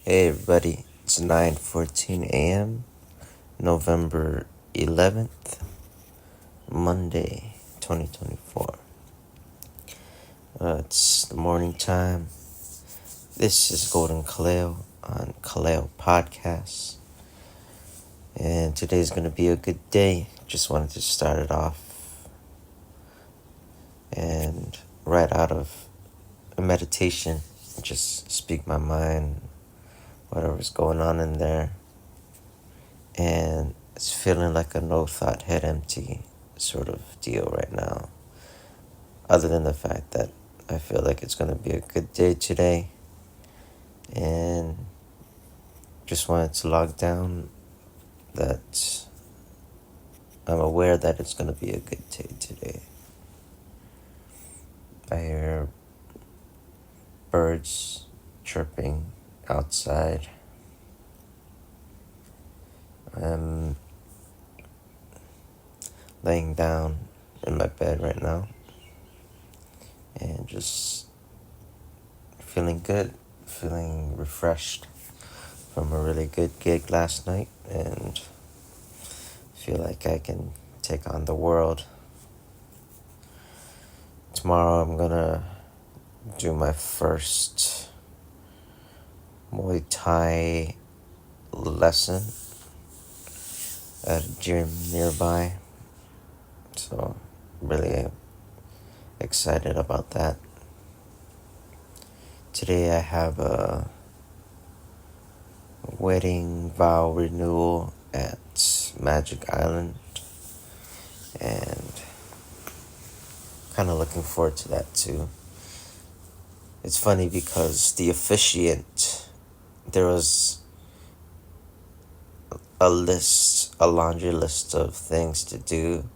Hey everybody, it's 9:14 a.m., November 11th, Monday, 2024. It's the morning time. This is Golden Kaleo on Kaleo Podcast. And today's going to be a good day. Just wanted to start it off and right out of a meditation, just speak my mind, whatever's going on in there. And it's feeling like a no thought, head empty sort of deal right now. Other than the fact that I feel like it's going to be a good day today. And just wanted to log down that I'm aware that it's going to be a good day today. I hear birds chirping outside. I'm laying down in my bed right now and just feeling good, feeling refreshed from a really good gig last night, and feel like I can take on the world. Tomorrow I'm gonna do my first Muay Thai lesson at a gym nearby, so really excited about that. Today I have a wedding vow renewal at Magic Island, and kind of looking forward to that too. It's funny because the officiant, there was a laundry list of things to do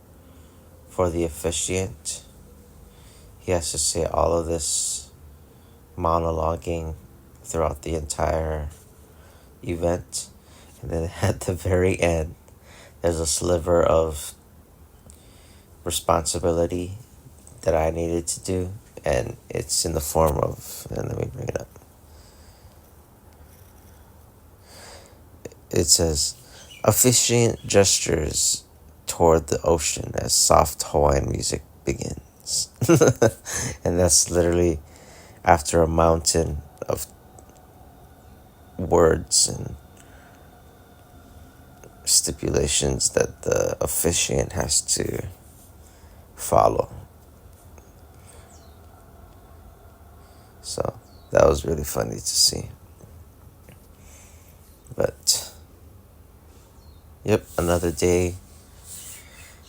for the officiant. He has to say all of this monologuing throughout the entire event, and then at the very end there's a sliver of responsibility that I needed to do, and it's in the form of, and let me bring it up. It says, officiant gestures toward the ocean as soft Hawaiian music begins. And that's literally after a mountain of words and stipulations that the officiant has to follow. So that was really funny to see. But yep, another day,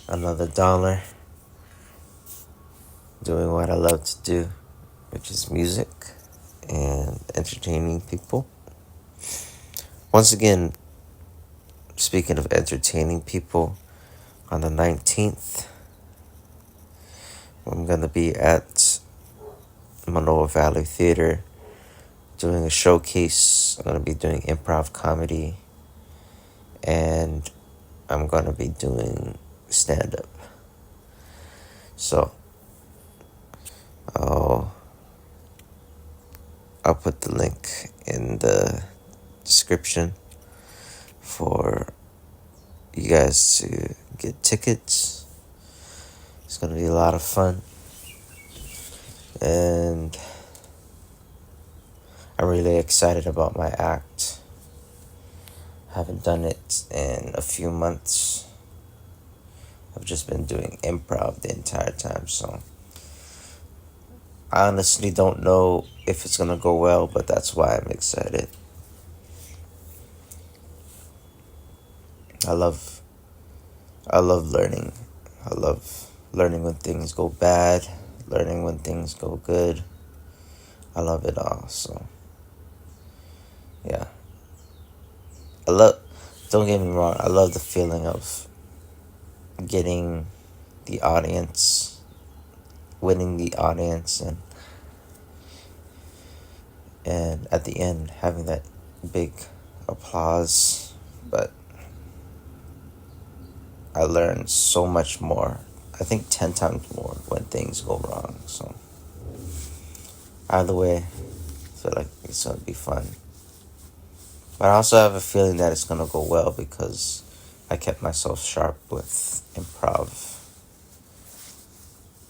another dollar, doing what I love to do, which is music and entertaining people. Once again, speaking of entertaining people, on the 19th, I'm going to be at Manoa Valley Theater doing a showcase. I'm going to be doing improv comedy, and I'm going to be doing stand-up. So I'll put the link in the description for you guys to get tickets. It's going to be a lot of fun, and I'm really excited about my act. I haven't done it in a few months. I've just been doing improv the entire time, so I honestly don't know if it's gonna go well, but that's why I'm excited. I love learning. I love learning when things go bad, learning when things go good. I love it all, so yeah. Don't get me wrong, I love the feeling of getting the audience, winning the audience, and at the end having that big applause. But I learned so much more, I think 10 times more, when things go wrong. So either way, I feel like it's gonna be fun. But I also have a feeling that it's gonna go well because I kept myself sharp with improv.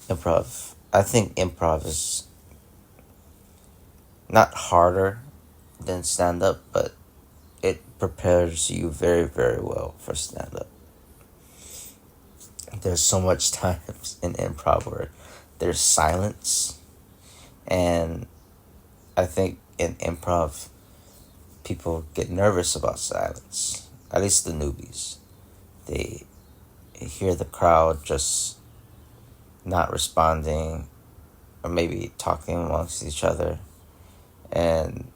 Improv. I think improv is not harder than stand up, but it prepares you very, very well for stand up. There's so much times in improv where there's silence, and I think in improv, people get nervous about silence. At least the newbies. They hear the crowd just not responding or maybe talking amongst each other, and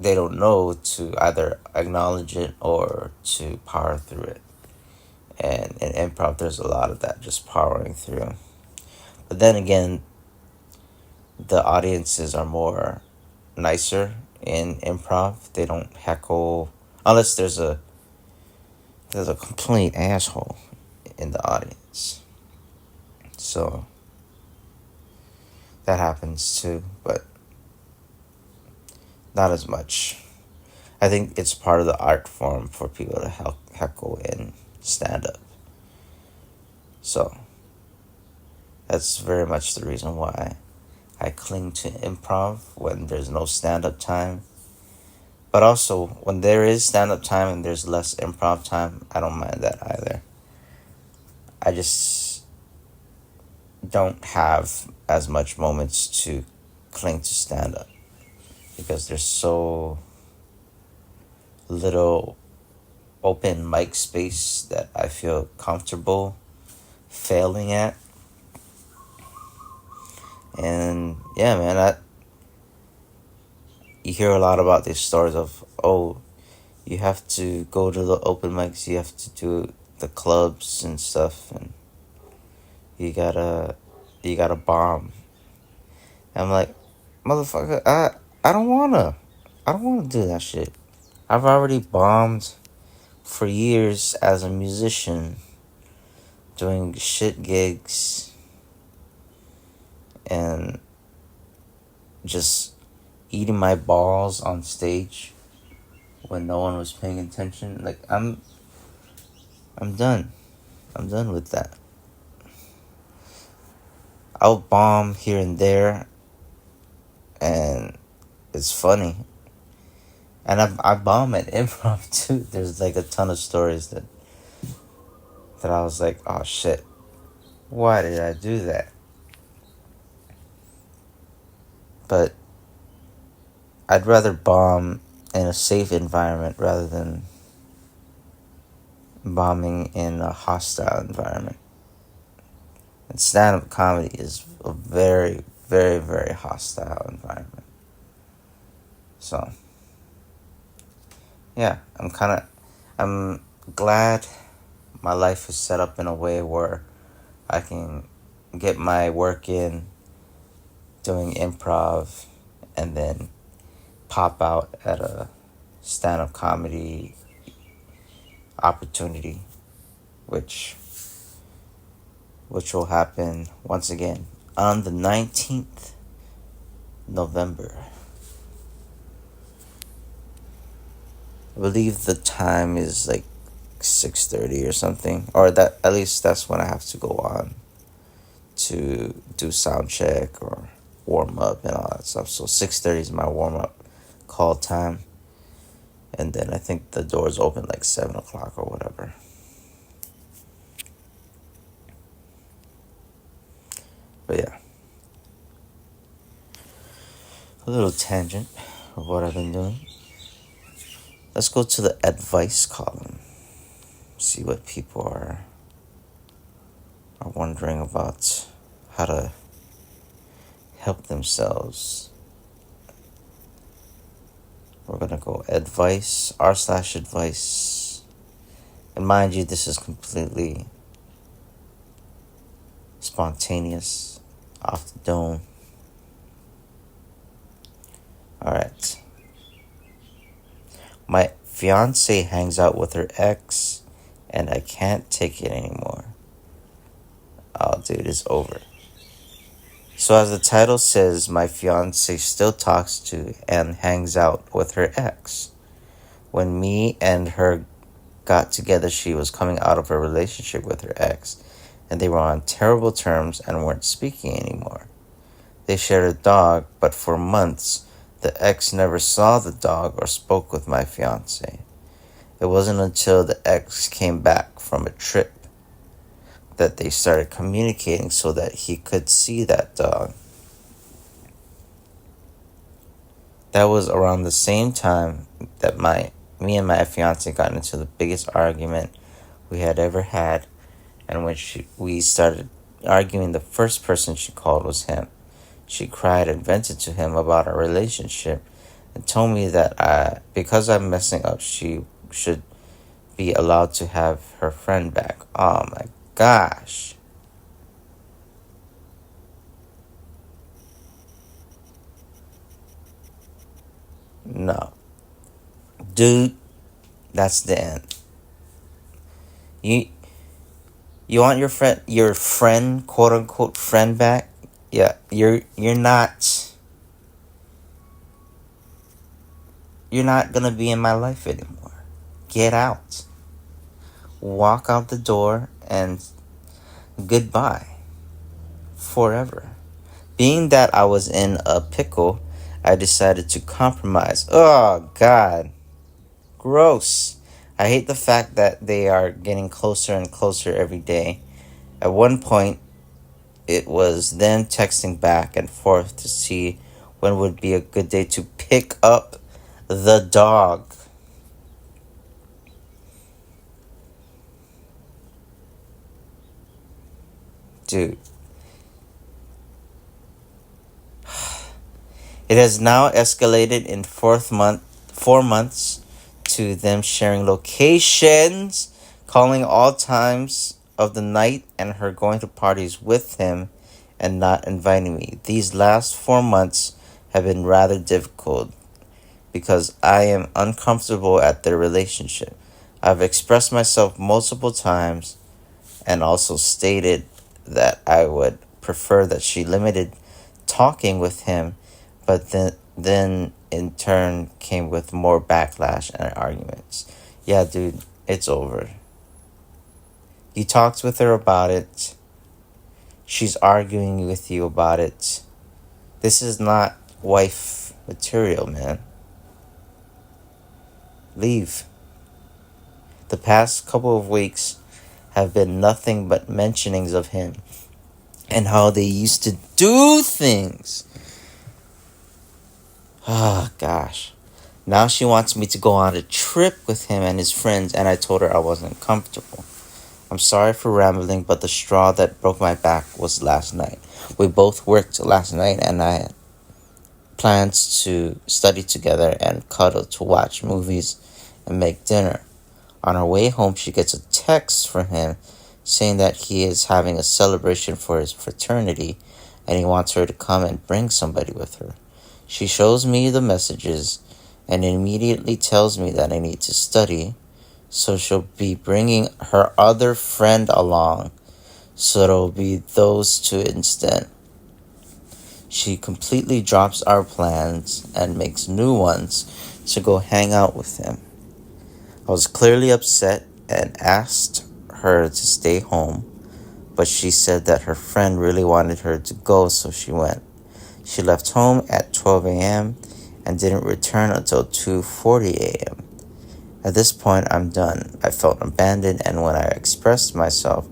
they don't know to either acknowledge it or to power through it. And in improv, there's a lot of that, just powering through. But then again, the audiences are more nicer in improv. They don't heckle unless there's a complete asshole in the audience. So that happens too, but not as much. I think it's part of the art form for people to heckle in stand up. So that's very much the reason why I cling to improv when there's no stand up time. But also, when there is stand up time and there's less improv time, I don't mind that either. I just don't have as much moments to cling to stand up because there's so little open mic space that I feel comfortable failing at. And yeah, man, you hear a lot about these stories of, oh, you have to go to the open mics, you have to do the clubs and stuff, and you gotta bomb. And I'm like, motherfucker, I don't wanna do that shit. I've already bombed for years as a musician, doing shit gigs and just eating my balls on stage when no one was paying attention. Like I'm done. I'm done with that. I'll bomb here and there, and it's funny. And I bomb at improv too. There's like a ton of stories that I was like, oh shit, why did I do that? But I'd rather bomb in a safe environment rather than bombing in a hostile environment. And stand-up comedy is a very, very, very hostile environment. So, yeah, I'm glad my life is set up in a way where I can get my work in doing improv and then pop out at a stand-up comedy opportunity, which will happen once again on the 19th November. I believe the time is like 6:30 or something, or that at least that's when I have to go on to do sound check or warm up and all that stuff. So 6:30 is my warm up call time, and then I think the doors open like 7 o'clock or whatever. But yeah, a little tangent of what I've been doing. Let's go to the advice column. See what people are wondering about how to help themselves. We're gonna go advice, r/advice. And mind you, this is completely spontaneous, off the dome. Alright. My fiance hangs out with her ex, and I can't take it anymore. Oh, dude, it's over. So as the title says, my fiance still talks to and hangs out with her ex. When me and her got together, she was coming out of a relationship with her ex, and they were on terrible terms and weren't speaking anymore. They shared a dog, but for months, the ex never saw the dog or spoke with my fiance. It wasn't until the ex came back from a trip that they started communicating so that he could see that dog. That was around the same time that me and my fiance got into the biggest argument we had ever had, and when we started arguing, the first person she called was him. She cried and vented to him about our relationship and told me that because I'm messing up, she should be allowed to have her friend back. Oh my gosh. No. Dude, that's the end. You you want your friend, quote unquote friend back? Yeah, you're not gonna be in my life anymore. Get out. Walk out the door and goodbye. Forever. Being that I was in a pickle, I decided to compromise. Oh God. Gross. I hate the fact that they are getting closer and closer every day. At one point, it was then texting back and forth to see when would be a good day to pick up the dog. Dude. It has now escalated in 4 months to them sharing locations, calling all times of the night, and her going to parties with him and not inviting me. These last 4 months have been rather difficult because I am uncomfortable at their relationship. I've expressed myself multiple times and also stated that I would prefer that she limited talking with him, but then in turn came with more backlash and arguments. Yeah, dude, it's over. You talked with her about it. She's arguing with you about it. This is not wife material, man. Leave. The past couple of weeks have been nothing but mentionings of him and how they used to do things. Ah, gosh. Now she wants me to go on a trip with him and his friends, and I told her I wasn't comfortable. I'm sorry for rambling, but the straw that broke my back was last night. We both worked last night, and I had plans to study together and cuddle to watch movies and make dinner. On our way home, she gets a text from him saying that he is having a celebration for his fraternity and he wants her to come and bring somebody with her. She shows me the messages and immediately tells me that I need to study, so she'll be bringing her other friend along, so it'll be those two instead. She completely drops our plans and makes new ones to go hang out with him. I was clearly upset and asked her to stay home, but she said that her friend really wanted her to go, so she went. She left home at 12 a.m. and didn't return until 2:40 a.m. At this point, I'm done. I felt abandoned, and when I expressed myself,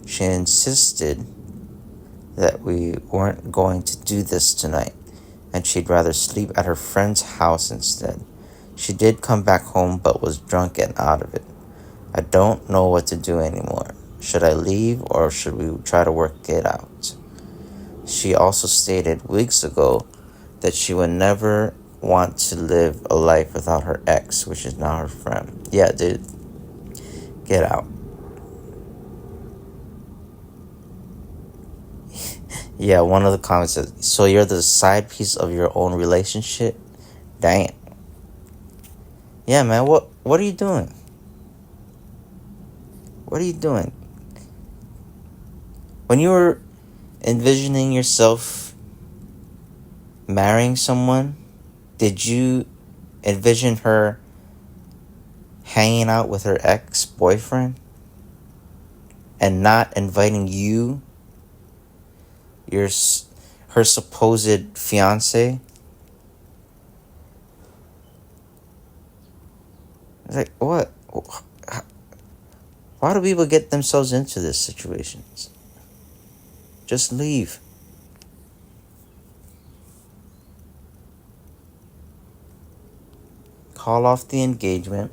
she insisted that we weren't going to do this tonight, and she'd rather sleep at her friend's house instead. She did come back home, but was drunk and out of it. I don't know what to do anymore. Should I leave, or should we try to work it out? She also stated weeks ago that she would never want to live a life without her ex, which is now her friend. Yeah, dude. Get out. Yeah, one of the comments says, so you're the side piece of your own relationship? Damn. Yeah, man, what are you doing? What are you doing? When you were envisioning yourself marrying someone, did you envision her hanging out with her ex-boyfriend and not inviting you, your her supposed fiance. It's like, what? Why do people get themselves into these situations? Just leave. Call off the engagement.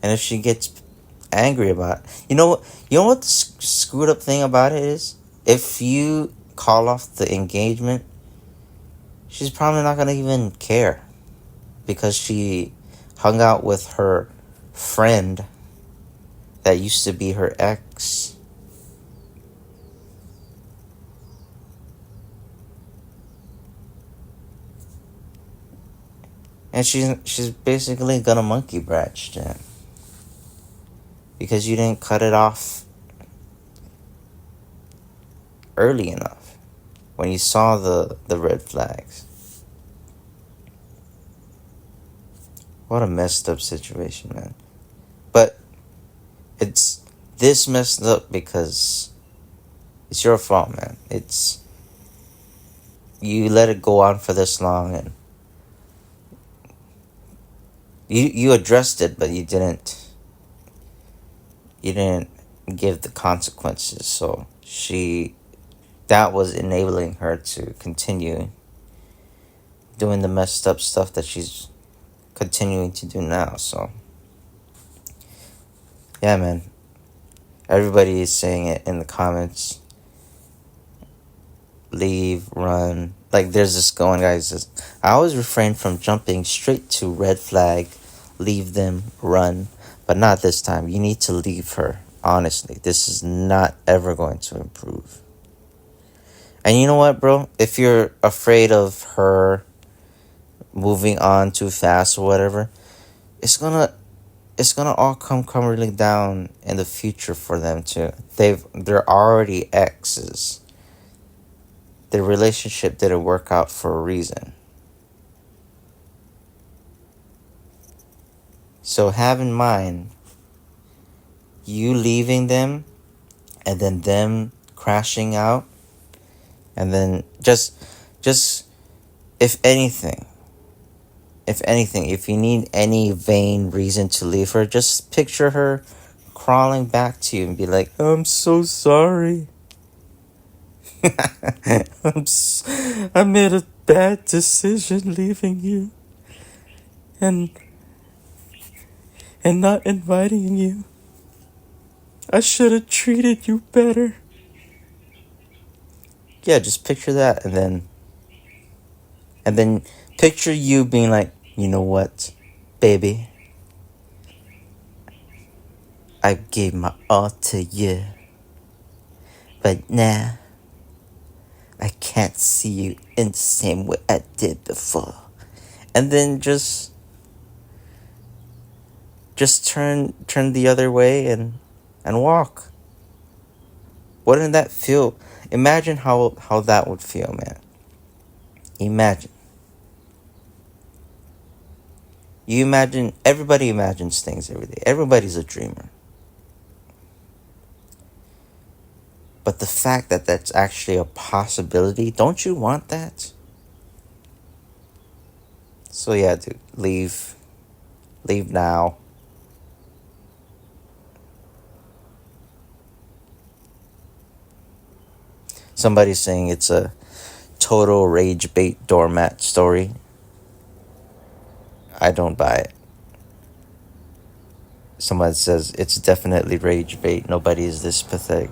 And if she gets angry about it, you know what the screwed up thing about it is? If you call off the engagement, she's probably not gonna even care because she hung out with her friend that used to be her ex. And she's basically gonna monkey branch then. Because you didn't cut it off early enough when you saw the red flags. What a messed up situation, man. But it's this messed up because it's your fault, man. It's you let it go on for this long, and you addressed it, but you didn't give the consequences. So that was enabling her to continue doing the messed up stuff that she's continuing to do now. So yeah, man, everybody is saying it in the comments. Leave, run. Like, there's this going, guys. I always refrain from jumping straight to red flag, leave them, run. But not this time. You need to leave her. Honestly, this is not ever going to improve. And you know what, bro? If you're afraid of her moving on too fast or whatever, it's gonna all come crumbling down in the future for them too. They're already exes. The relationship didn't work out for a reason. So have in mind, you leaving them and then them crashing out, and then just if anything, if you need any vain reason to leave her, just picture her crawling back to you and be like, I'm so sorry. I made a bad decision leaving you and not inviting you. I should have treated you better. Yeah, just picture that, and then picture you being like, you know what, baby, I gave my all to you, but now I can't see you in the same way I did before. And then just turn the other way and walk. Wouldn't that feel? Imagine how that would feel, man. Imagine. Everybody imagines things every day. Everybody's a dreamer. But the fact that that's actually a possibility, don't you want that? So yeah, dude, leave now. Somebody's saying it's a total rage bait doormat story. I don't buy it. Someone says it's definitely rage bait. Nobody is this pathetic.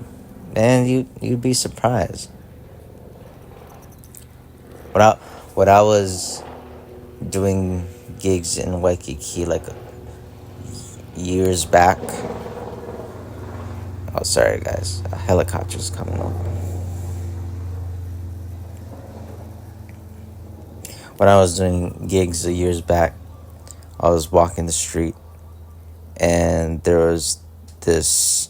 Man, you'd be surprised. When I was doing gigs in Waikiki like years back. Oh, sorry guys, a helicopter's coming over. When I was doing gigs years back, I was walking the street, and there was this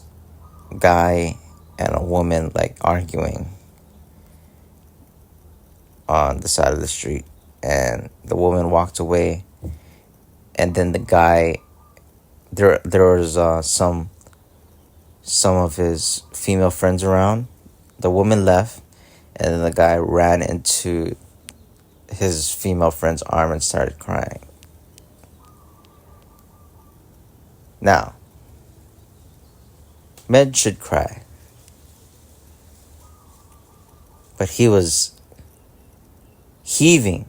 guy and a woman like arguing on the side of the street, and the woman walked away, and then the guy, there was some of his female friends around. The woman left, and then the guy ran into his female friend's arm and started crying. Now, men should cry, but he was heaving,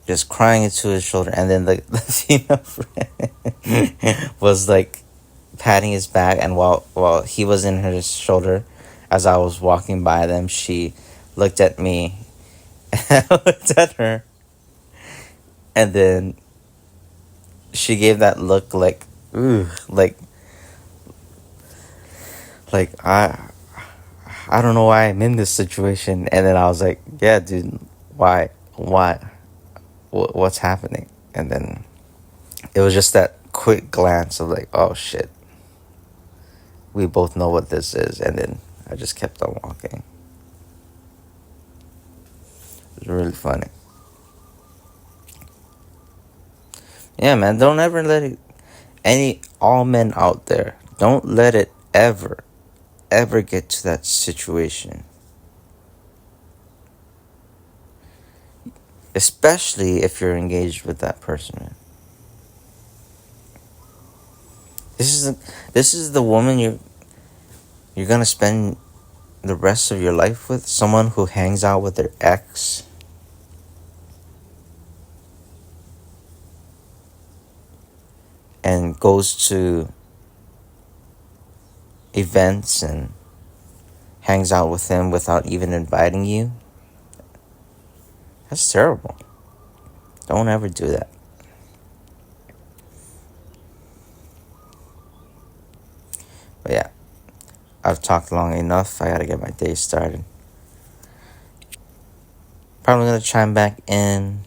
just crying into his shoulder, and then the female friend was like patting his back, and while he was in his shoulder, as I was walking by them, she looked at me, and I looked at her, and then she gave that look like, ooh, like I don't know why I'm in this situation. And then I was like, yeah, dude, why, what's happening? And then it was just that quick glance of like, oh shit, we both know what this is. And then I just kept on walking. It was really funny. Yeah, man, don't ever let it, all men out there, don't let it ever get to that situation. Especially if you're engaged with that person, man. This is the woman you're gonna spend the rest of your life with? Someone who hangs out with their ex? And goes to events and hangs out with him without even inviting you? That's terrible. Don't ever do that. But yeah, I've talked long enough. I gotta get my day started. Probably gonna chime back in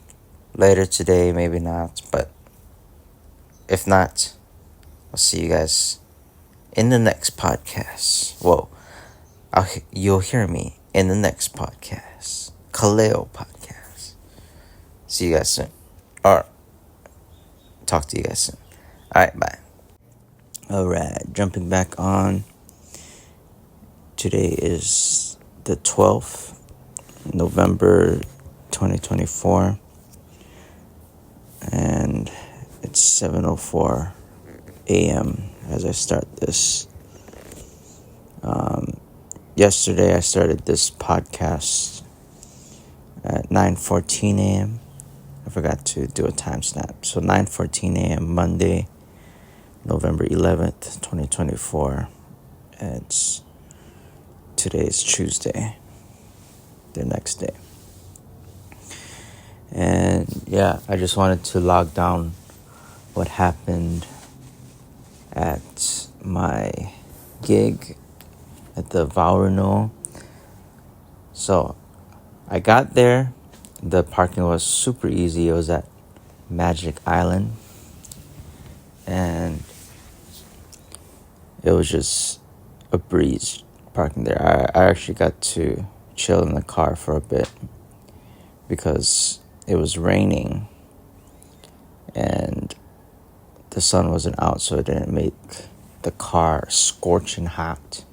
later today, maybe not. But if not, I'll see you guys in the next podcast. Whoa, you'll hear me in the next podcast. Kaleo podcast. See you guys soon. Or talk to you guys soon. Alright, bye. Alright, jumping back on. Today is the 12th, November 2024. And it's 7:04 a.m. as I start this. Yesterday I started this podcast at 9:14 a.m. I forgot to do a timestamp. So 9:14 a.m. Monday, November 11th, 2024. Today's Tuesday, the next day. And yeah, I just wanted to log down what happened at my gig at the vow renewal. So I got there. The parking was super easy. It was at Magic Island. And it was just a breeze parking there. I actually got to chill in the car for a bit because it was raining and the sun wasn't out, so it didn't make the car scorching hot.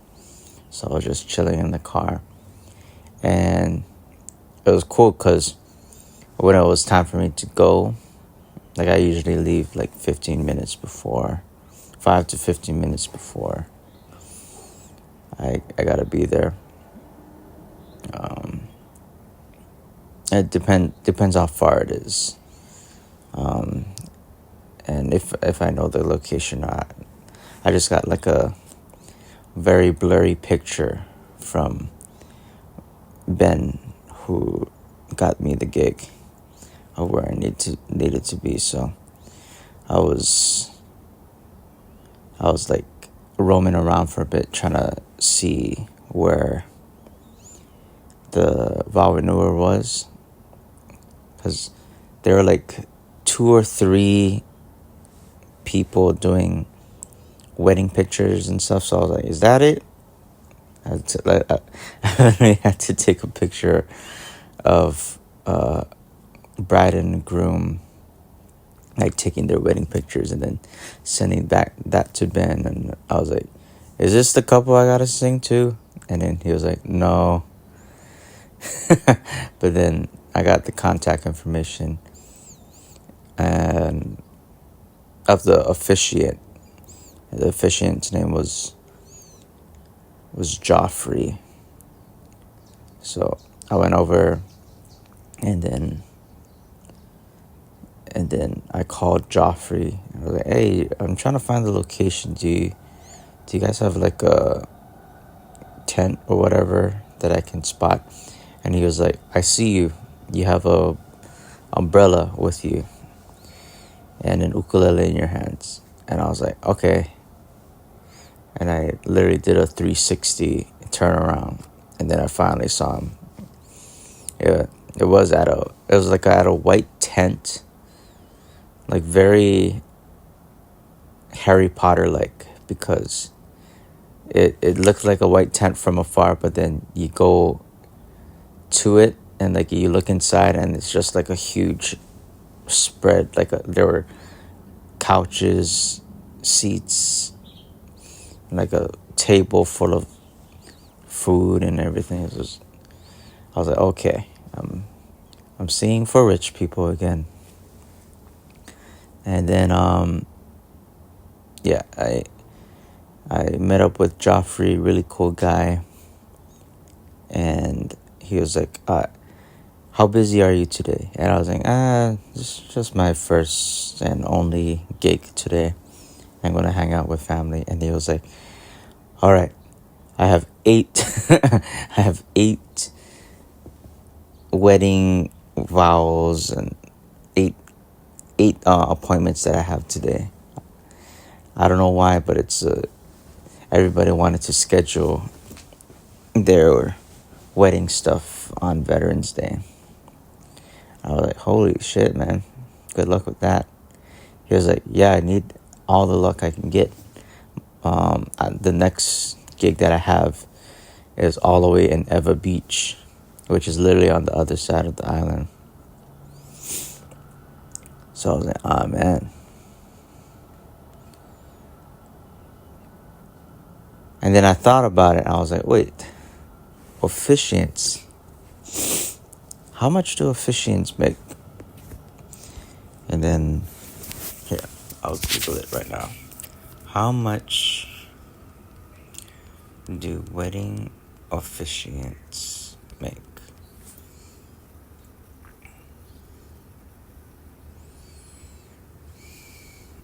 So I was just chilling in the car. And it was cool because when it was time for me to go, like I usually leave like 15 minutes before, 5 to 15 minutes before I gotta be there. It depends how far it is. And if I know the location or not. I just got like a very blurry picture from Ben, who got me the gig of where I needed to be. So I was like roaming around for a bit trying to see where the vow renewer was, because there were like 2 or 3 people doing wedding pictures and stuff. So I was like, is that it? I had to take a picture of bride and groom like taking their wedding pictures and then sending back that to Ben. And I was like, is this the couple I gotta sing to? And then he was like, no. But then I got the contact information and of the officiant. The officiant's name was Joffrey. So I went over and then I called Joffrey. I was like, hey, I'm trying to find the location. Do you guys have like a tent or whatever that I can spot? And he was like, I see you. You have a umbrella with you and an ukulele in your hands. And I was like, okay. And I literally did a 360 turnaround. And then I finally saw him. Yeah, it was at a white tent, like very Harry Potter like, because it looked like a white tent from afar, but then you go to it and like you look inside and it's just like a huge spread. There were couches, seats, like a table full of food and everything. I was like, okay, I'm seeing for rich people again. And then yeah, I met up with Joffrey, really cool guy, and he was like, how busy are you today? And I was like, just my first and only gig today. I'm gonna hang out with family. And he was like, all right, I have 8 I have 8 wedding vows and eight appointments that I have today. I don't know why, but it's everybody wanted to schedule their wedding stuff on Veterans Day. I was like, holy shit, man. Good luck with that. He was like, yeah, I need all the luck I can get. The next gig that I have is all the way in Eva Beach, which is literally on the other side of the island. So I was like, man. And then I thought about it. And I was like, wait, officiants. How much do officiants make? And then, here, I'll Google it right now. How much do wedding officiants make?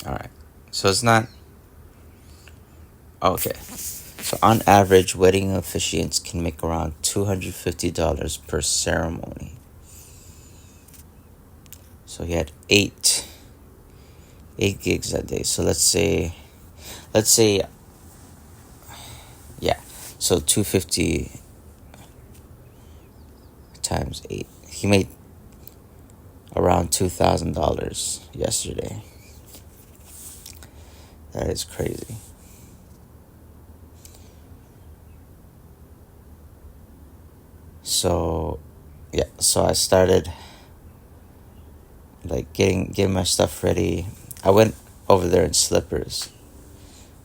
Alright, so it's not... Okay, so on average, wedding officiants can make around $250 per ceremony. So he had 8 gigs that day. So let's say, yeah, so 250 times 8. He made around $2,000 yesterday. That is crazy. So, yeah, so I started like getting my stuff ready. I went over there in slippers.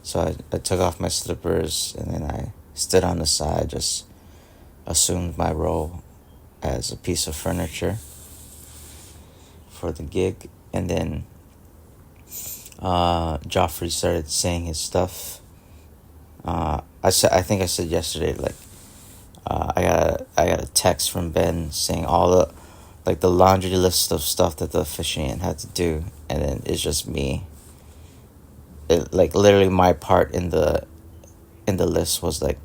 So I took off my slippers and then I stood on the side, just assumed my role as a piece of furniture for the gig. And then Joffrey started saying his stuff. I think I said yesterday, like, I got a text from Ben saying all the laundry list of stuff that the officiant had to do, and then it's just me. Like literally my part in the list was like,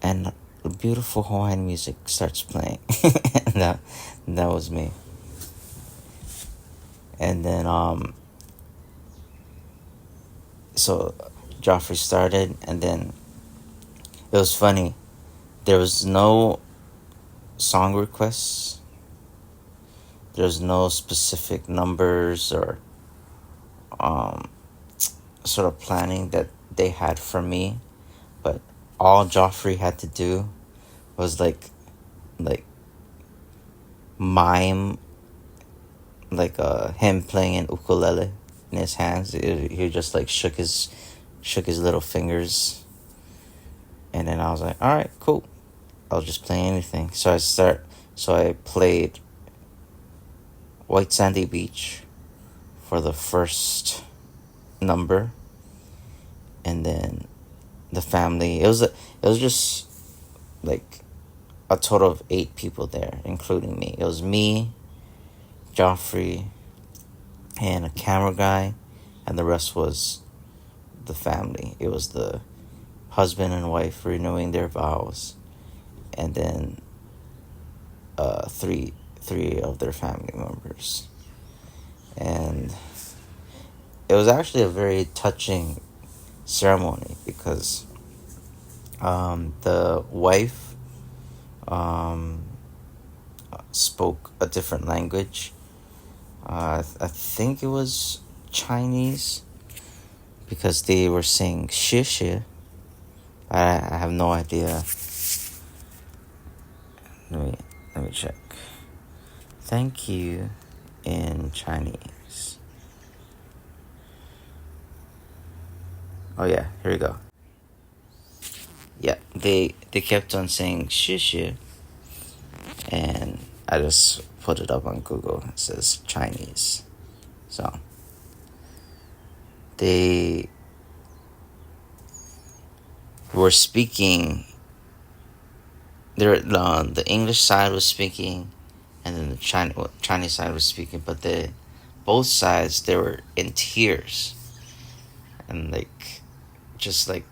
and beautiful Hawaiian music starts playing. and that was me. And then so Joffrey started, and then it was funny. There was no song requests. There's no specific numbers or sort of planning that they had for me, but all Joffrey had to do was like mime like him playing an ukulele in his hands. He just like shook his little fingers, and then I was like, all right, cool. I'll just play anything. So I played White Sandy Beach for the first number, and then the family. It was just like a total of 8 people there, including me. It was me, Joffrey, and a camera guy, and the rest was the family. It was the husband and wife renewing their vows, and then three of their family members. And it was actually a very touching ceremony because the wife spoke a different language. I think it was Chinese, because they were saying 谢谢. I have no idea. Let me check. Thank you in Chinese. Oh yeah, here we go. Yeah, they kept on saying 谢谢, and I just put it up on Google. It says Chinese. So they were speaking. The English side was speaking, and then the Chinese side was speaking. But both sides, they were in tears, and just like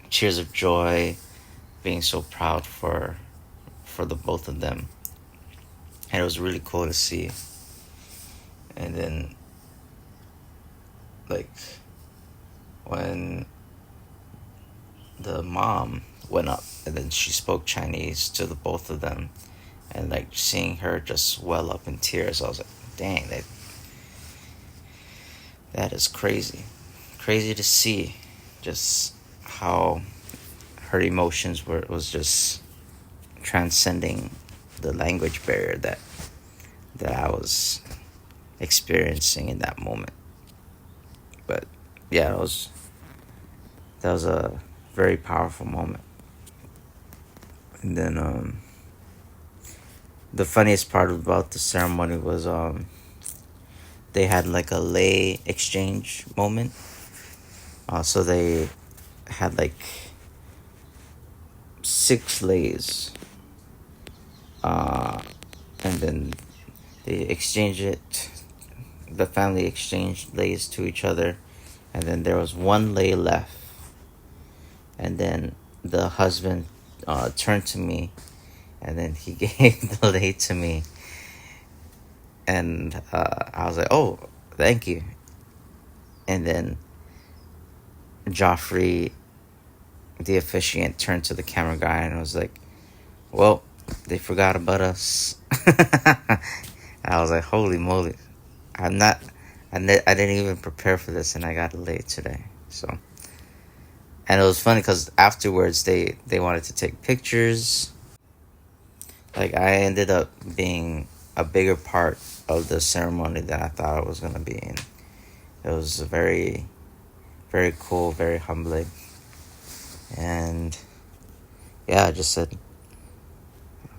tears of joy, being so proud for the both of them. And it was really cool to see. And then when the mom went up, and then she spoke Chinese to the both of them, and seeing her just well up in tears, I was like, dang, that is crazy to see just how her emotions was just transcending the language barrier that I was experiencing in that moment. But yeah, that was a very powerful moment. And then the funniest part about the ceremony was they had a lei exchange moment. So they had 6 leis, and then they exchanged it. The family exchanged leis to each other, and then there was 1 lei left. And then the husband turned to me, and then he gave the lei to me, and I was like, oh, thank you. And then Joffrey, the officiant, turned to the camera guy and was like, well, they forgot about us. And I was like, holy moly, I didn't even prepare for this, and I got late today. So, and it was funny because afterwards they wanted to take pictures. I ended up being a bigger part of the ceremony than I thought I was gonna be, and it was very, very cool, very humbling. And yeah, I just said,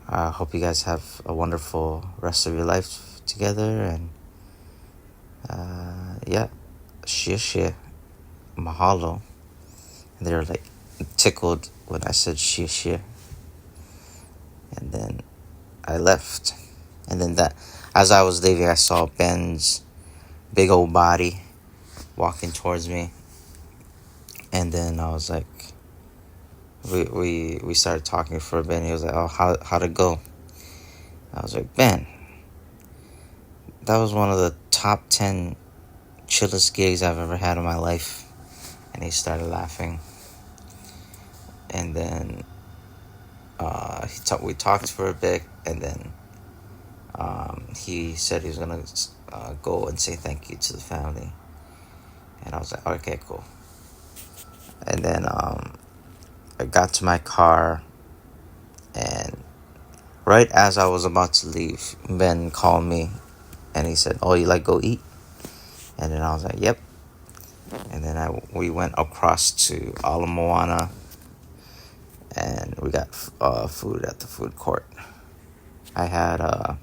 I hope you guys have a wonderful rest of your life together. And yeah, 谢谢, mahalo. And they were tickled when I said 谢谢. And then I left. And then as I was leaving, I saw Ben's big old body walking towards me. And then I was like, we started talking for a bit, and he was like, oh, how'd it go? I was like, Ben, that was one of the top 10 chillest gigs I've ever had in my life. And he started laughing. And then we talked for a bit, and then he said he was gonna go and say thank you to the family. And I was like, okay, cool. And then I got to my car, and right as I was about to leave, Ben called me And he said, "Oh, you like go eat?" And then I was like, "Yep." And then we went across to Ala Moana, and we got food at the food court. I had a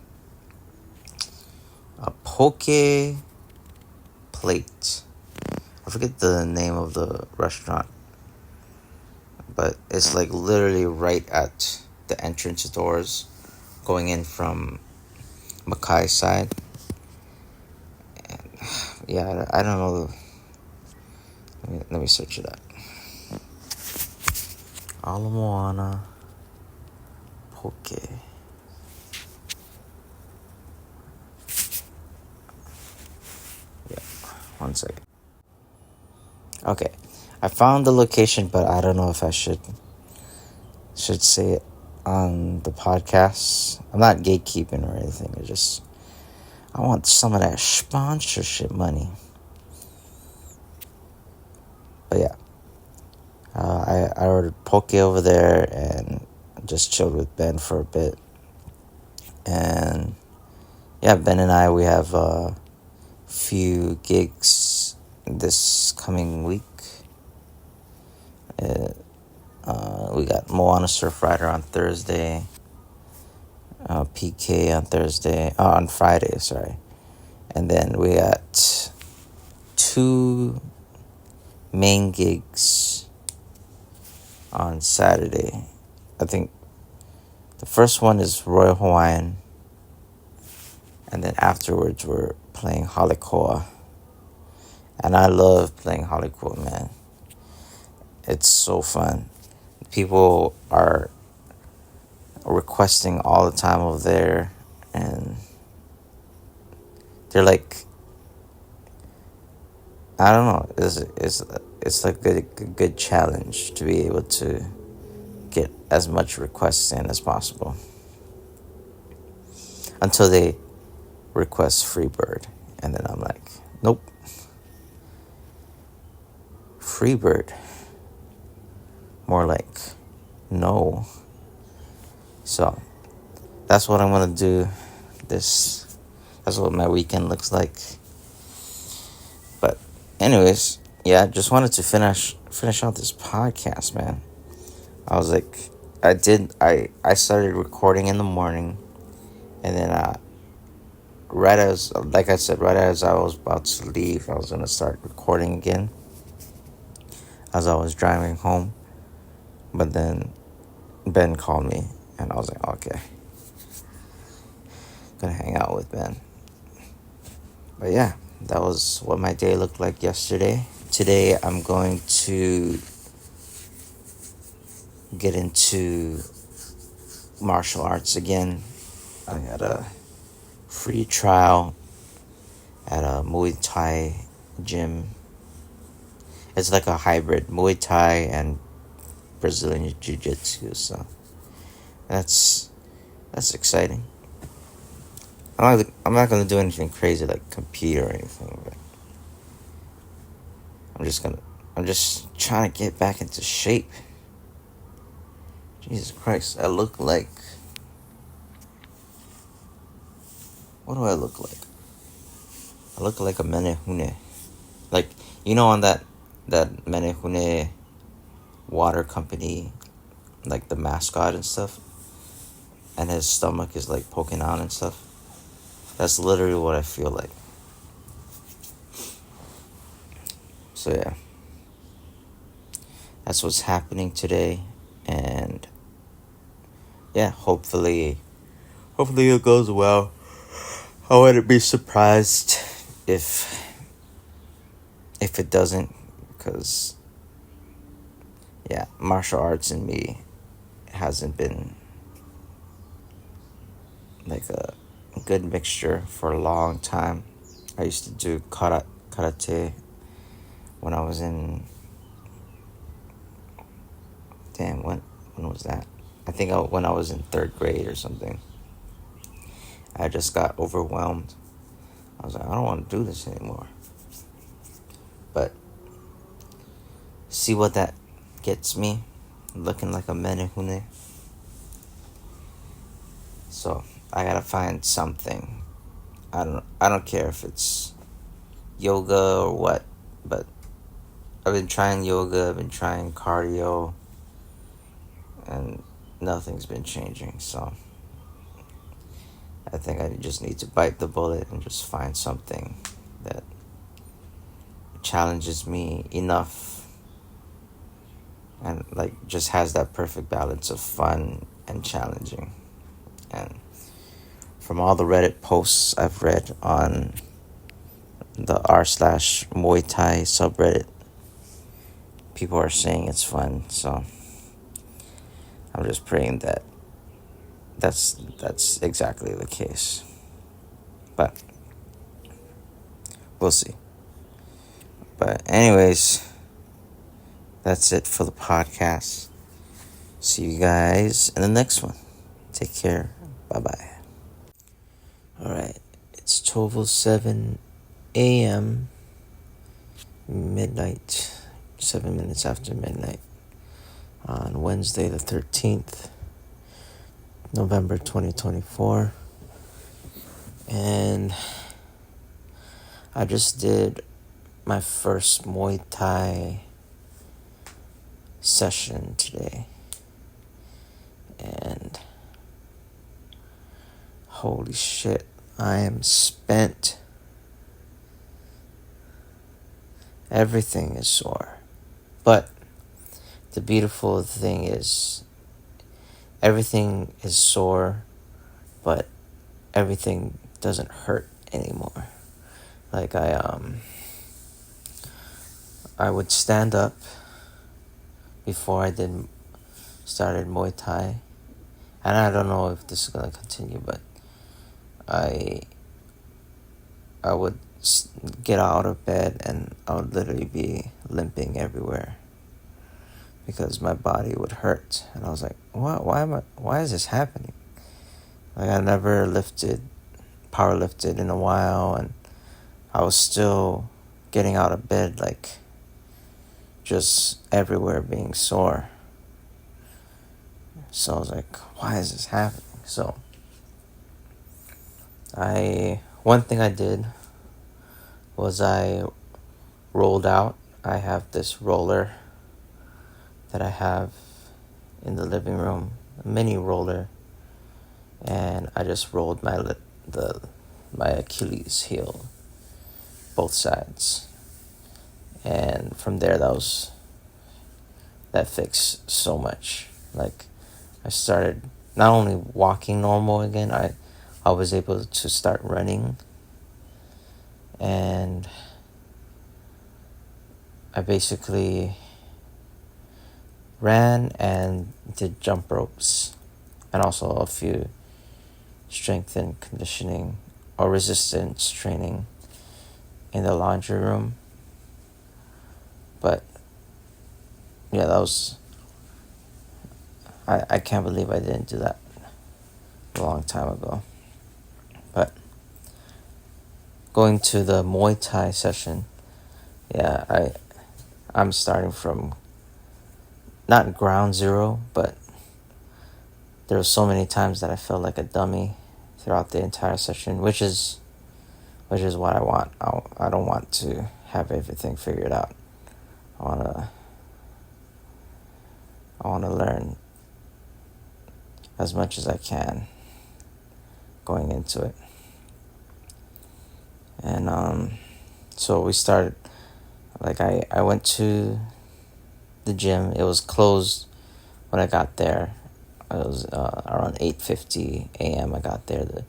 poke plate. I forget the name of the restaurant, but it's like literally right at the entrance doors going in from Mackay side. And yeah, I don't know. Let me search it up. Ala Moana Poke. Yeah, 1 second. Okay, I found the location, but I don't know if I should say it on the podcast. I'm not gatekeeping or anything. I want some of that sponsorship money. But yeah, I ordered poke over there and just chilled with Ben for a bit. And yeah, Ben and I, we have a few gigs this coming week. We got Moana Surf Rider on Thursday, PK on Friday, sorry. And then we got 2 main gigs on Saturday. I think the first one is Royal Hawaiian, and then afterwards we're playing Halikoa. And I love playing Halikoa, man. It's so fun. People are requesting all the time over there, and they're like, I don't know, it's like a good challenge to be able to get as much requests in as possible until they request Freebird, and then I'm like, nope, Freebird, more like no. So that's what I'm gonna do. That's what my weekend looks like. But anyways, yeah, just wanted to finish out this podcast, man. I was like, I started recording in the morning, and then right as I was about to leave, I was gonna start recording again as I was driving home. But then Ben called me, and I was like, okay, gonna hang out with Ben. But yeah, that was what my day looked like yesterday. Today I'm going to get into martial arts again. I had a free trial at a Muay Thai gym. It's like a hybrid Muay Thai and Brazilian Jiu-Jitsu, so that's exciting. I'm not gonna do anything crazy like compete or anything, but I'm just trying to get back into shape. Jesus Christ, I look like, what do I look like? I look like a menehune. Like, you know, on that menehune water company, like the mascot and stuff, and his stomach is like poking out and stuff. That's literally what I feel like. So yeah, that's what's happening today, and yeah, hopefully it goes well. I wouldn't be surprised if it doesn't, because yeah, martial arts in me hasn't been like a good mixture for a long time. I used to do karate when I was in, when was that? I think when I was in 3rd grade or something. I just got overwhelmed. I was like, I don't want to do this anymore. But see what that gets me, looking like a menehune. So I gotta find something I don't care if it's yoga or what, but I've been trying yoga, I've been trying cardio, and nothing's been changing. So I think I just need to bite the bullet and just find something that challenges me enough and like just has that perfect balance of fun and challenging. And from all the Reddit posts I've read on the r/Muay Thai subreddit, people are saying it's fun. So I'm just praying that that's exactly the case. But we'll see. But anyways, that's it for the podcast. See you guys in the next one. Take care. Bye-bye. Alright, it's 12:07 a.m. midnight, 7 minutes after midnight, on Wednesday the 13th, November 2024. And I just did my first Muay Thai session today. And holy shit, I am spent. Everything is sore. But the beautiful thing is, everything is sore, but everything doesn't hurt anymore. Like I would stand up before I started Muay Thai, and I don't know if this is gonna continue, but I would get out of bed and I would literally be limping everywhere because my body would hurt, and I was like, why is this happening? Like, I never power lifted in a while, and I was still getting out of bed, like, just everywhere being sore. So I was like, why is this happening? So one thing I did was I rolled out. I have this roller that I have in the living room, a mini roller, and I just rolled my Achilles heel, both sides, and from there that fixed so much. Like, I started not only walking normal again, I was able to start running, and I basically ran and did jump ropes, and also a few strength and conditioning or resistance training in the laundry room. But yeah, that was, I can't believe I didn't do that a long time ago. But going to the Muay Thai session, yeah, I'm starting from not ground zero, but there were so many times that I felt like a dummy throughout the entire session, which is what I want. I don't want to have everything figured out. I want to learn as much as I can going into it. And so we started, like, I went to the gym. It was closed when I got there. It was around 8:50 a.m. I got there. The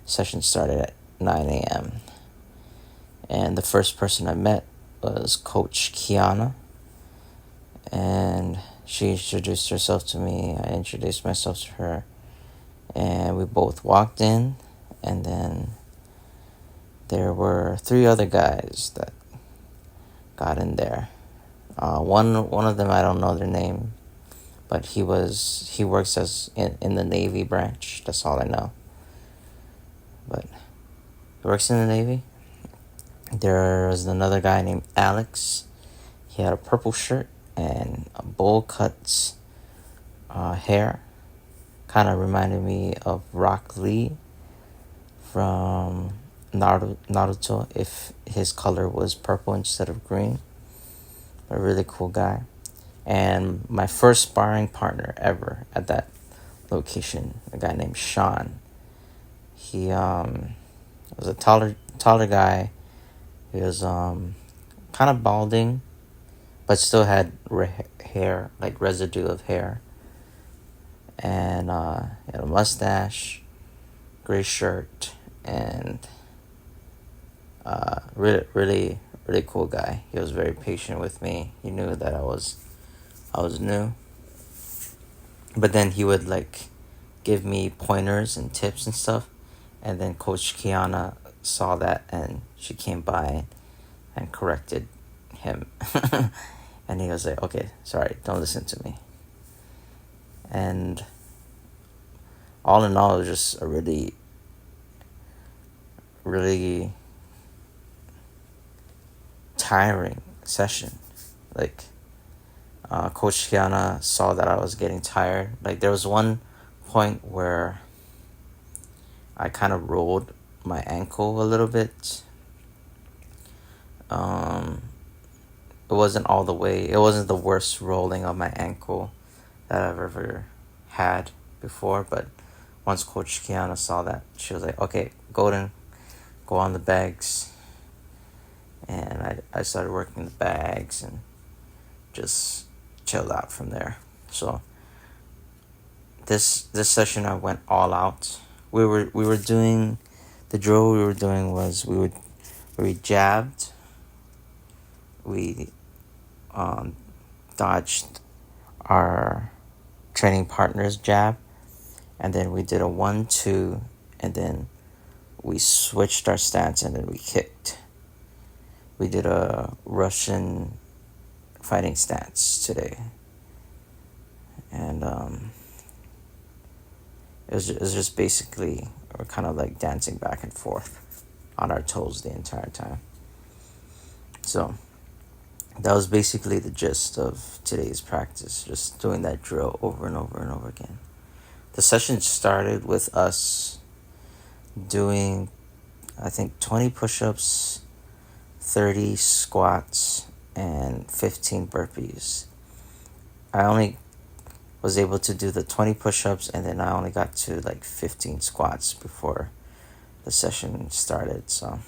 session started at 9 a.m. And the first person I met was Coach Kiana. And she introduced herself to me. I introduced myself to her. And we both walked in. And then there were 3 other guys that got in there. One of them, I don't know their name, but he works as in the Navy branch. That's all I know. But he works in the Navy. There was another guy named Alex. He had a purple shirt and a bowl cut hair. Kind of reminded me of Rock Lee from Naruto if his color was purple instead of green. A really cool guy. And my first sparring partner ever at that location, a guy named Sean. He was a taller guy. He was kind of balding, but still had hair, like residue of hair. And he had a mustache, gray shirt, and really cool guy. He was very patient with me. He knew that I was new, but then he would like give me pointers and tips and stuff. And then Coach Kiana saw that, and she came by and corrected him. And he was like, okay, sorry, don't listen to me. And all in all, it was just a really tiring session. Like, Coach Kiana saw that I was getting tired. Like, there was one point where I kind of rolled my ankle a little bit. It wasn't all the way. It wasn't the worst rolling of my ankle that I've ever had before. But once Coach Kiana saw that, she was like, okay, Golden, go on the bags. And I started working the bags and just chilled out from there. So this session I went all out. We were doing, the drill we were doing was we jabbed, we dodged our training partner's jab, and then we did a 1-2, and then we switched our stance, and then we kicked. We did a Russian fighting stance today, and it was just basically, we're kind of like dancing back and forth on our toes the entire time. So that was basically the gist of today's practice, just doing that drill over and over and over again. The session started with us doing, I think, 20 push-ups, 30 squats, and 15 burpees. I only was able to do the 20 push-ups, and then I only got to like 15 squats before the session started. So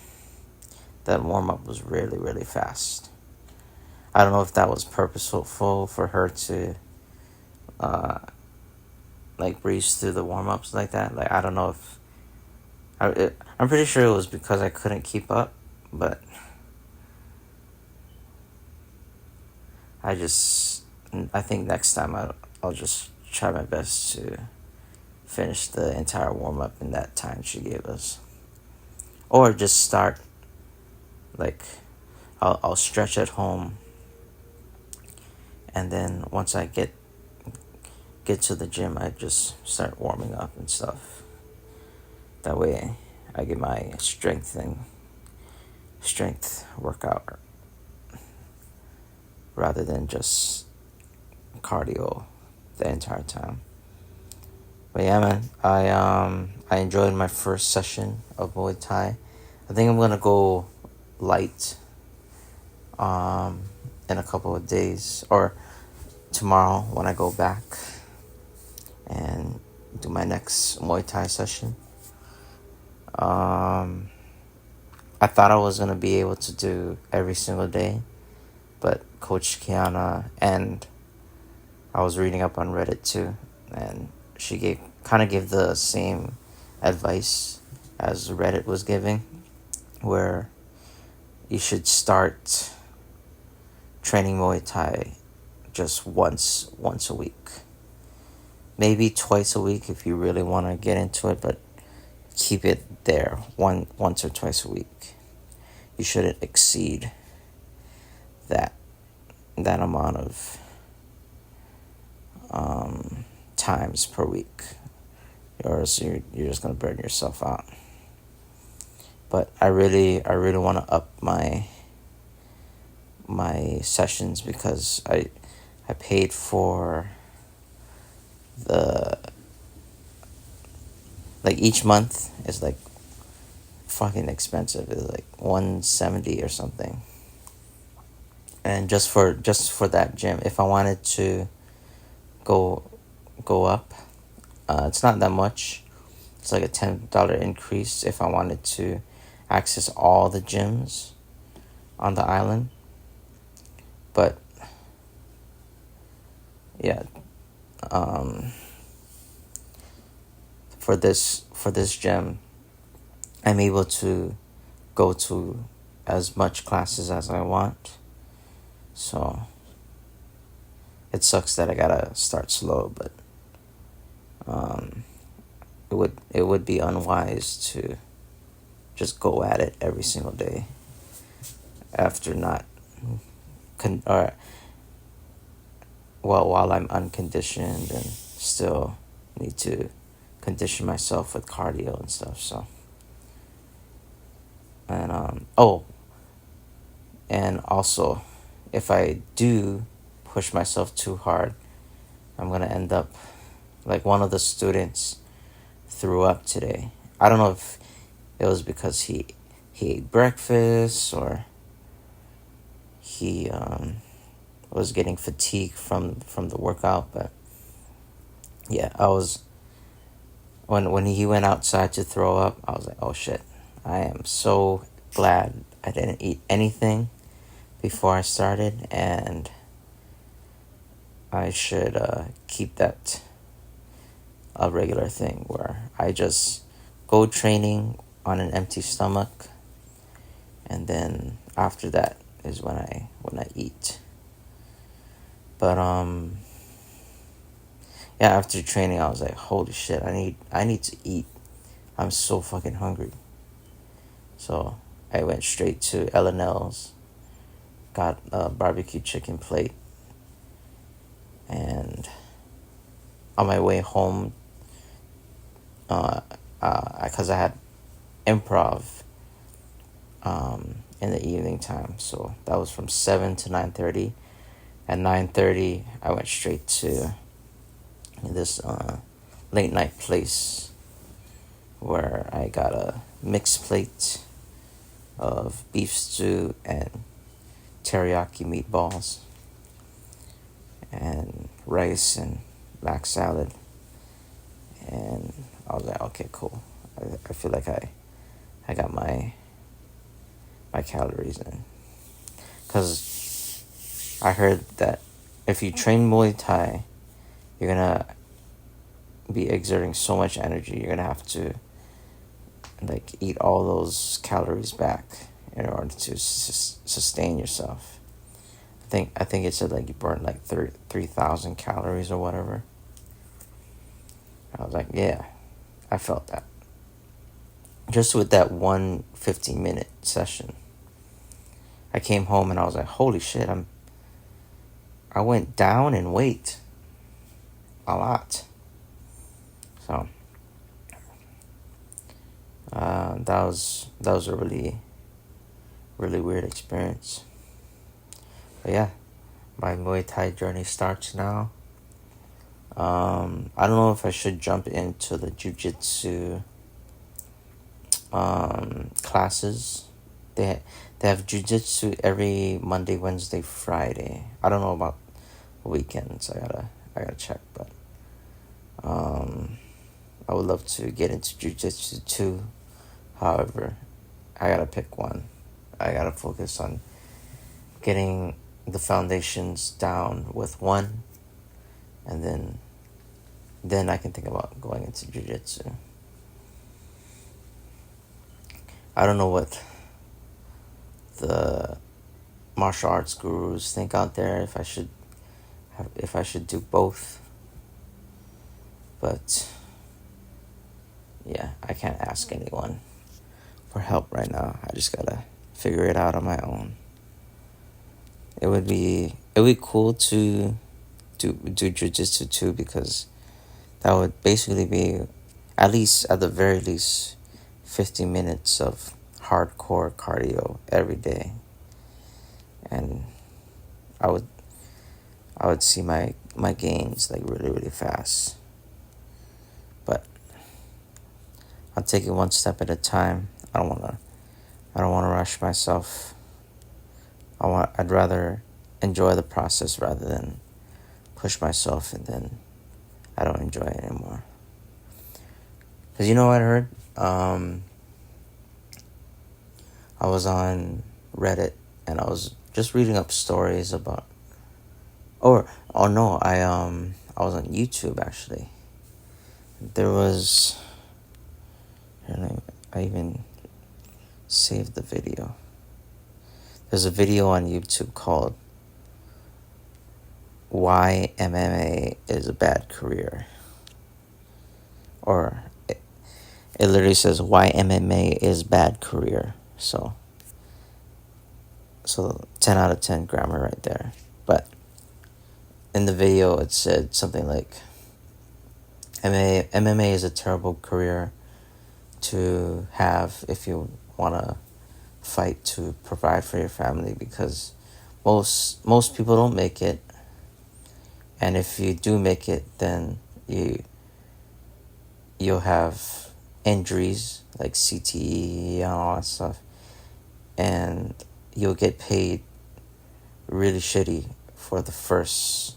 that warm-up was really fast. I don't know if that was purposeful for her to like breeze through the warm-ups like that. Like, I don't know if I'm pretty sure it was because I couldn't keep up, but I think next time I'll just try my best to finish the entire warm-up in that time she gave us. Or just start, like, I'll stretch at home, and then once I get to the gym, I just start warming up and stuff. That way I get my strength workout rather than just cardio the entire time. But yeah, man, I enjoyed my first session of Muay Thai. I think I'm gonna go light in a couple of days, or tomorrow when I go back and do my next Muay Thai session. I thought I was gonna be able to do every single day, but Coach Kiana, and I was reading up on Reddit too, and she gave the same advice as Reddit was giving, where you should start training Muay Thai just once a week. Maybe twice a week if you really want to get into it, but keep it there once or twice a week. You shouldn't exceed that amount of times per week, or else you're just gonna burn yourself out. But I really want to up my sessions, because I paid for the, like, each month is like fucking expensive. It's like 170 or something. And just for that gym, if I wanted to go go up, it's not that much. It's like a $10 increase if I wanted to access all the gyms on the island. But yeah, for this gym, I'm able to go to as much classes as I want. So it sucks that I gotta start slow, but it would be unwise to just go at it every single day after not or while I'm unconditioned and still need to condition myself with cardio and stuff. So and also, if I do push myself too hard, I'm gonna end up like one of the students threw up today. I don't know if it was because he ate breakfast or he was getting fatigued from the workout, but yeah, I was when he went outside to throw up, I was like, oh shit, I am so glad I didn't eat anything before I started, and I should keep that a regular thing where I just go training on an empty stomach, and then after that is when I eat. But yeah, after training I was like, holy shit, I need to eat. I'm so fucking hungry. So I went straight to L&L's, got a barbecue chicken plate, and on my way home, because I had improv in the evening time, so that was from 7 to 9:30. At 9:30, I went straight to this late night place where I got a mixed plate of beef stew and teriyaki meatballs and rice and mac salad. And I was like, okay, cool. I feel like I got my calories in. Because I heard that if you train Muay Thai, you're going to be exerting so much energy. You're going to have to like eat all those calories back in order to sustain yourself. I think it said like you burn like 3,000 calories or whatever. I was like, yeah, I felt that. Just with that one 15-minute session. I came home and I was like, holy shit, I went down in weight a lot. So that was a really, really weird experience. But yeah, my Muay Thai journey starts now. I don't know if I should jump into the jiu-jitsu classes. They have jiu-jitsu every Monday, Wednesday, Friday. I don't know about weekends. I gotta check, but I would love to get into jiu-jitsu too. However, I gotta pick one. I gotta focus on getting the foundations down with one, and then I can think about going into jiu-jitsu. I don't know what the martial arts gurus think out there, if I should do both. But yeah, I can't ask anyone for help right now. I just gotta figure it out on my own. It would be cool to do jiu-jitsu too, because that would basically be at the very least 50 minutes of hardcore cardio every day, and I would see my gains like really, really fast. But I'll take it one step at a time. I don't want to rush myself. I'd rather enjoy the process rather than push myself and then I don't enjoy it anymore. Because you know what I heard? I was on Reddit and I was just reading up stories about, oh no, I was on YouTube actually. There was, I even saved the video. There's a video on YouTube called Why MMA is a Bad Career. Or it literally says why MMA is bad career. So 10 out of 10 grammar right there. But in the video it said something like MMA is a terrible career to have if you want to fight to provide for your family, because most people don't make it, and if you do make it, then you'll have injuries like CTE and all that stuff, and you'll get paid really shitty for the first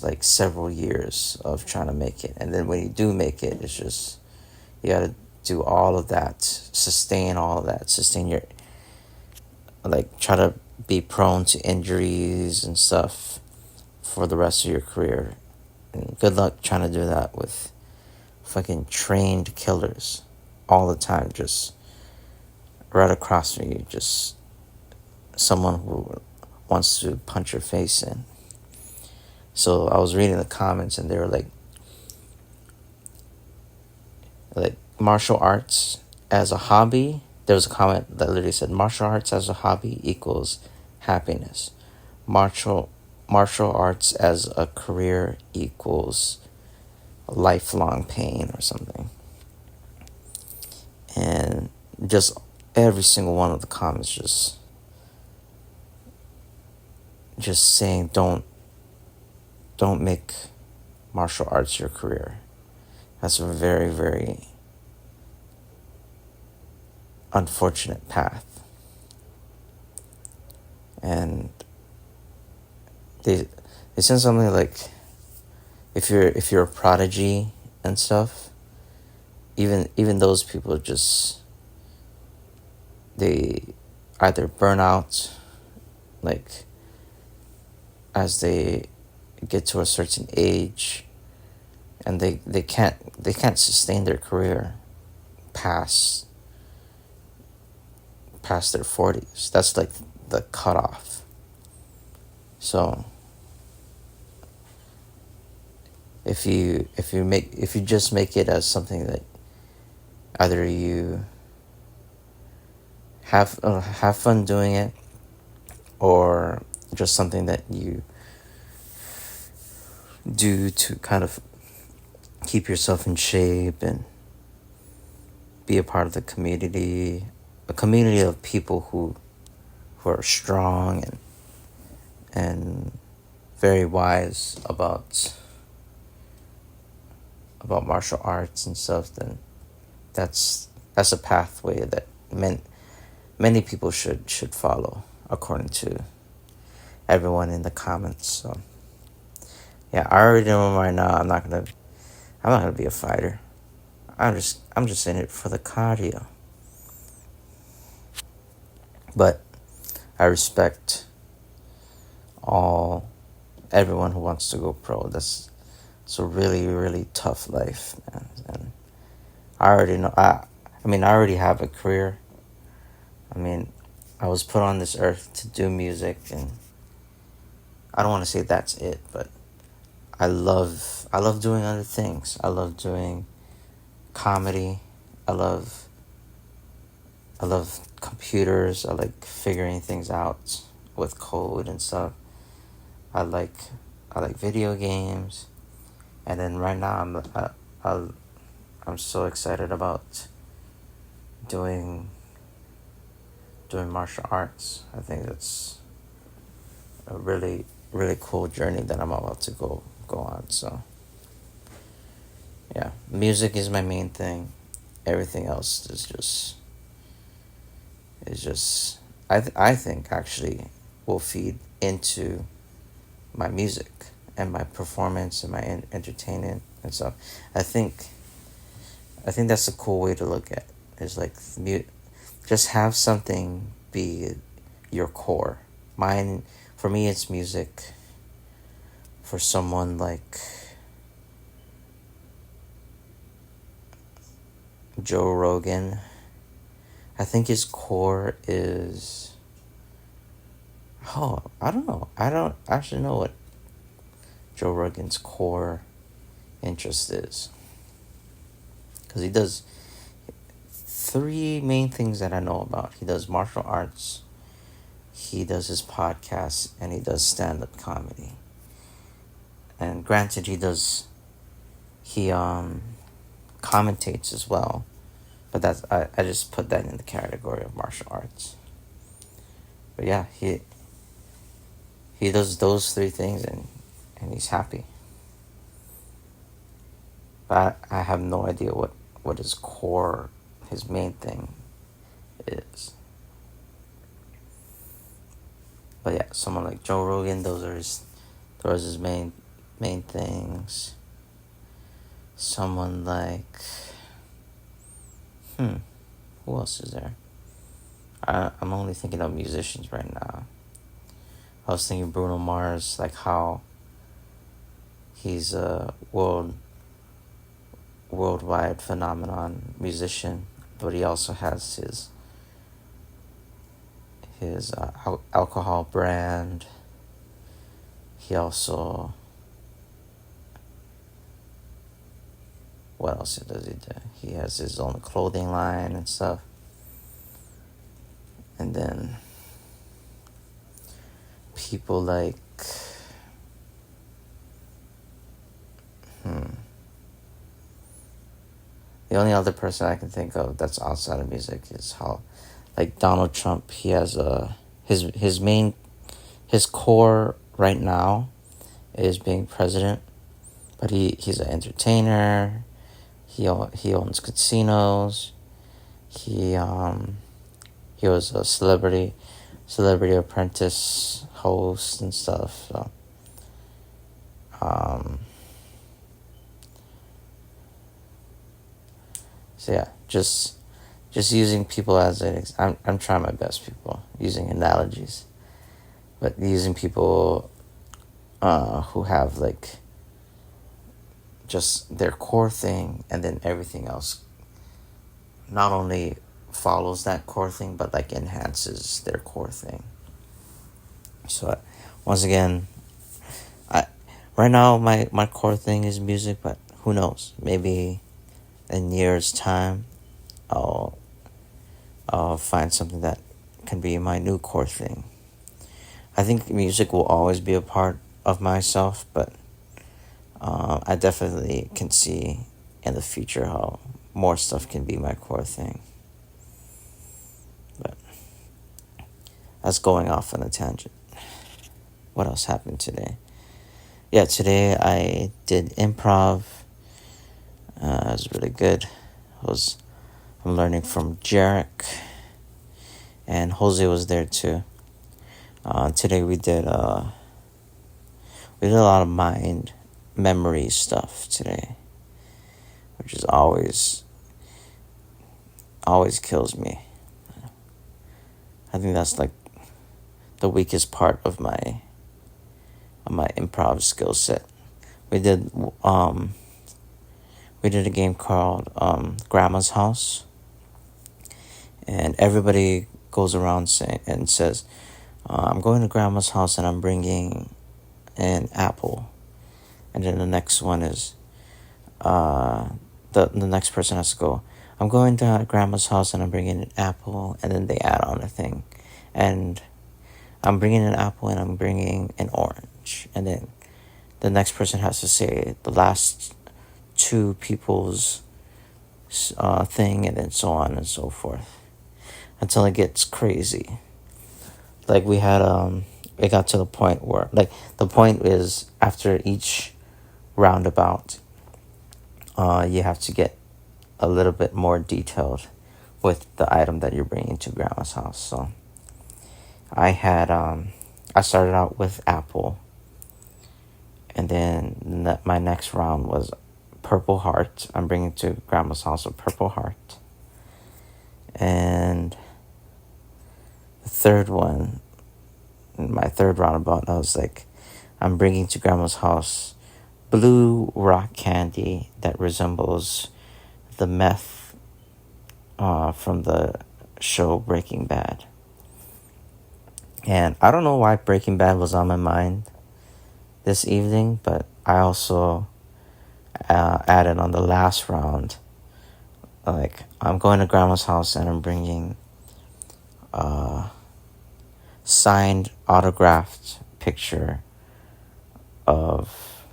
like several years of trying to make it. And then when you do make it, it's just you gotta do all of that, sustain your, like, try to be prone to injuries and stuff for the rest of your career. And good luck trying to do that with fucking trained killers all the time, just right across from you, just someone who wants to punch your face in. So I was reading the comments and they were like martial arts as a hobby. There was a comment that literally said martial arts as a hobby equals happiness. Martial arts as a career equals lifelong pain or something. And just every single one of the comments just saying don't make martial arts your career. That's a very, very unfortunate path. And they said something like, if you're a prodigy and stuff, even those people just, they either burn out, like, as they get to a certain age, and they can't sustain their career past their 40s. That's like the cutoff. So if you just make it as something that either you have fun doing it, or just something that you do to kind of keep yourself in shape and be a part of the community, a community of people who are strong and very wise about martial arts and stuff, then that's a pathway that many people should follow, according to everyone in the comments. So yeah, I already know right now I'm not gonna be a fighter. I'm just in it for the cardio. But I respect everyone who wants to go pro. It's a really, really tough life, man. And I already know. I already have a career. I mean, I was put on this earth to do music, and I don't want to say that's it, but I love doing other things. I love doing comedy. I love computers. I like figuring things out with code and stuff. I like video games, and then right now I'm so excited about doing martial arts. I think that's a really, really cool journey that I'm about to go on. So yeah, music is my main thing, everything else is just I think actually will feed into my music and my performance and my entertainment and stuff. I think I think that's a cool way to look at it. Is like just have something be your core. Mine, for me, it's music. For someone like Joe Rogan, I think his core is. Oh, I don't know. I don't actually know what Joe Rogan's core interest is. Because he does three main things that I know about. He does martial arts, he does his podcast, and he does stand-up comedy. And granted, he commentates as well, but that's I just put that in the category of martial arts. But yeah, he does those three things, and he's happy. But I have no idea what his core, his main thing is. But yeah, someone like Joe Rogan, those are his main things. Someone like who else is there? I'm only thinking of musicians right now. I was thinking Bruno Mars, like how he's a worldwide phenomenon musician, but he also has his alcohol brand. He also, what else does he do? He has his own clothing line and stuff. And then people like the only other person I can think of that's outside of music is how, like Donald Trump, he has his core right now is being president, but he's an entertainer. He owns casinos. He was a celebrity apprentice host and stuff. So yeah, just using people as I'm trying my best, people, using analogies, but using people who have like just their core thing, and then everything else not only follows that core thing, but like enhances their core thing. So once again, right now my core thing is music, but who knows, maybe in years time I'll find something that can be my new core thing. I think music will always be a part of myself, but I definitely can see in the future how more stuff can be my core thing. But that's going off on a tangent. What else happened today? Yeah, today I did improv. It was really good. I'm learning from Jarek, and Jose was there too. Today we did a lot of mind memory stuff today, which is always kills me. I think that's like the weakest part of my improv skill set. We did a game called Grandma's House, and everybody goes around and says, I'm going to Grandma's house and I'm bringing an apple. And then the next one is the next person has to go, I'm going to Grandma's house and I'm bringing an apple, and then they add on a thing, and I'm bringing an apple and I'm bringing an orange, and then the next person has to say the last two people's thing, and then so on and so forth until it gets crazy. Like we had it got to the point where, like, the point is after each roundabout, you have to get a little bit more detailed with the item that you're bringing to grandma's house. So I had I started out with apple, and then my next round was purple heart. I'm bringing to grandma's house a purple heart. And the third one, my third roundabout, I was like, I'm bringing to grandma's house blue rock candy that resembles the meth from the show Breaking Bad. And I don't know why Breaking Bad was on my mind this evening, but I also added on the last round, like, I'm going to grandma's house and I'm bringing signed, autographed picture of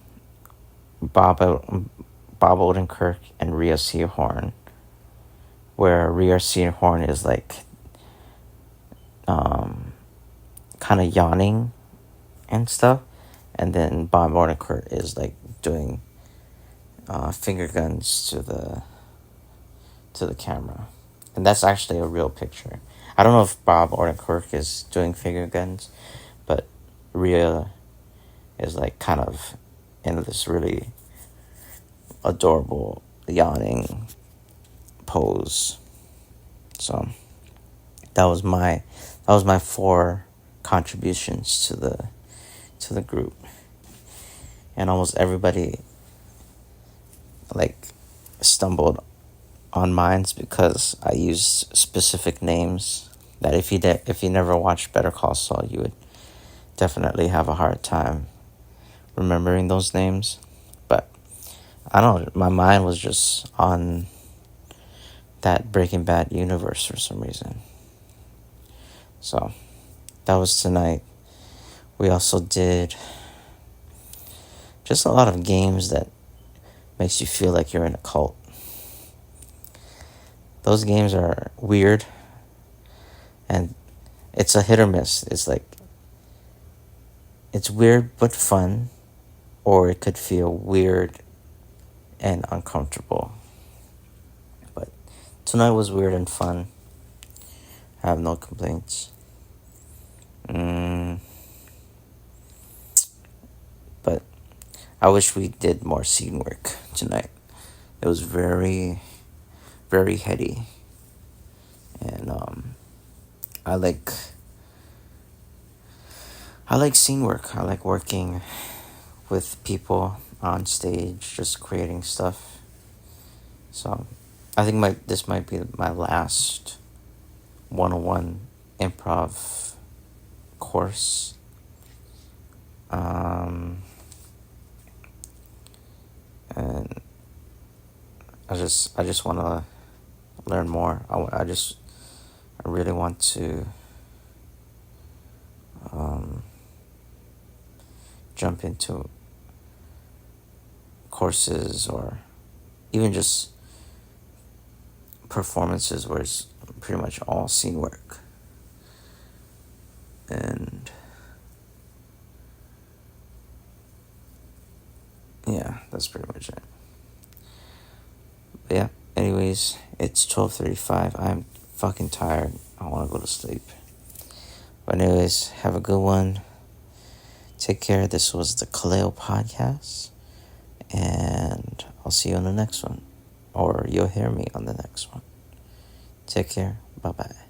Bob Odenkirk and Rhea Seehorn, where Rhea Seehorn is like kind of yawning and stuff, and then Bob Odenkirk is like doing finger guns to the camera, and that's actually a real picture. I don't know if Bob Odenkirk is doing finger guns, but Rhea is like kind of in this really adorable yawning pose. So that was my 4 contributions to the group, and almost everybody like stumbled on mines because I used specific names that if you never watched Better Call Saul, you would definitely have a hard time remembering those names. But I don't know, my mind was just on that Breaking Bad universe for some reason. So that was tonight. We also did just a lot of games that makes you feel like you're in a cult. Those games are weird, and it's a hit or miss. It's like, it's weird but fun, or it could feel weird and uncomfortable. But tonight was weird and fun. I have no complaints. But I wish we did more scene work tonight. It was very, very heady. And I like scene work. I like working with people on stage, just creating stuff. So I think this might be my last 101 improv course. And I just want to learn more. I really want to jump into courses or even just performances where it's pretty much all scene work. And yeah, that's pretty much it. But yeah, anyways, it's 12:35. I'm fucking tired. I want to go to sleep. But anyways, have a good one. Take care. This was the Kaleo Podcast. And I'll see you on the next one. Or you'll hear me on the next one. Take care. Bye-bye.